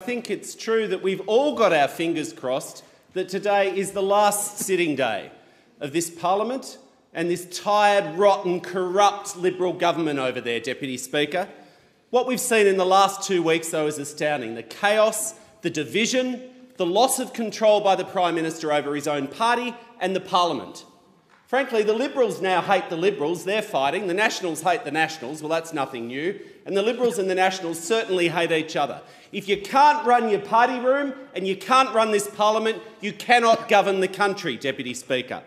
I think it's true that we've all got our fingers crossed that today is the last sitting day of this parliament and this tired, rotten, corrupt Liberal government over there, Deputy Speaker. What we've seen in the last 2 weeks, though, is astounding. The chaos, the division, the loss of control by the Prime Minister over his own party and the parliament. Frankly, the Liberals now hate the Liberals. They're fighting. The Nationals hate the Nationals. Well, that's nothing new. And the Liberals and the Nationals certainly hate each other. If you can't run your party room and you can't run this parliament, you cannot govern the country, Deputy Speaker.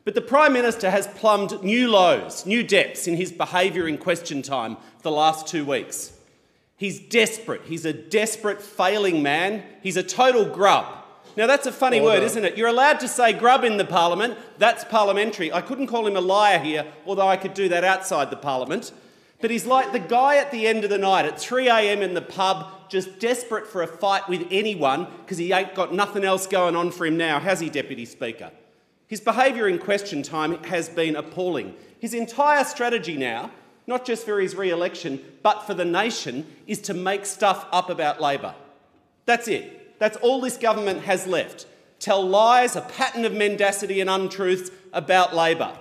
But the Prime Minister has plumbed new lows, new depths in his behaviour in question time for the last 2 weeks. He's desperate. He's a desperate, failing man. He's a total grub. Now, that's a funny word, isn't it? You're allowed to say grub in the parliament. That's parliamentary. I couldn't call him a liar here, although I could do that outside the parliament. But he's like the guy at the end of the night at 3 a.m. in the pub, just desperate for a fight with anyone because he ain't got nothing else going on for him now, has he, Deputy Speaker? His behaviour in question time has been appalling. His entire strategy now, not just for his re-election, but for the nation, is to make stuff up about Labor. That's it. That's all this government has left. Tell lies, a pattern of mendacity and untruths about Labor.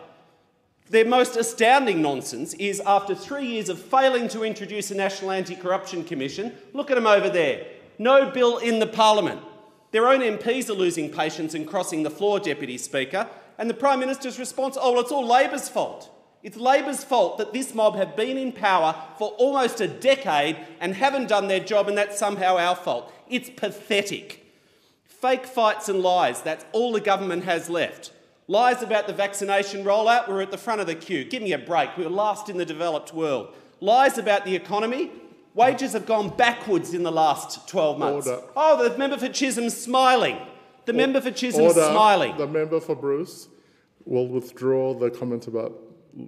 Their most astounding nonsense is, after 3 years of failing to introduce a National Anti-Corruption Commission, look at them over there. No bill in the parliament. Their own MPs are losing patience and crossing the floor, Deputy Speaker, and the Prime Minister's response, oh, well, it's all Labor's fault. It's Labor's fault that this mob have been in power for almost a decade and haven't done their job, and that's somehow our fault. It's pathetic. Fake fights and lies, that's all the government has left. Lies about the vaccination rollout, we're at the front of the queue. Give me a break, we were last in the developed world. Lies about the economy, wages have gone backwards in the last 12 months. Order. Oh, the member for Chisholm's smiling. The member for Chisholm's smiling. The member for Bruce will withdraw the comment about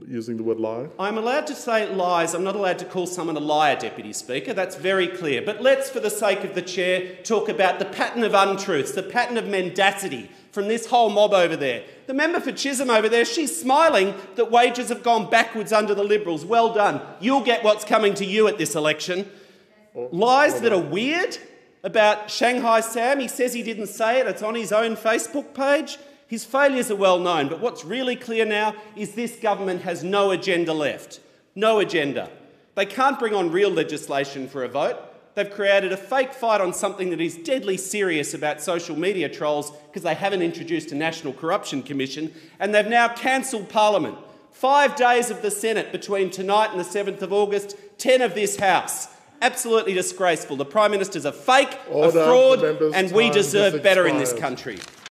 using the word lie. I'm allowed to say lies. I'm not allowed to call someone a liar, Deputy Speaker. That's very clear. But let's, for the sake of the chair, talk about the pattern of untruths, the pattern of mendacity from this whole mob over there. The member for Chisholm over there, she's smiling that wages have gone backwards under the Liberals. Well done. You'll get what's coming to you at this election. Lies that are weird about Shanghai Sam. He says he didn't say it. It's on his own Facebook page. His failures are well known, but what's really clear now is this government has no agenda left. No agenda. They can't bring on real legislation for a vote. They've created a fake fight on something that is deadly serious about social media trolls because they haven't introduced a National Corruption Commission, and they've now cancelled Parliament. 5 days of the Senate between tonight and the 7th of August, 10 of this House. Absolutely disgraceful. The Prime Minister's a fake, a fraud, and we deserve better in this country.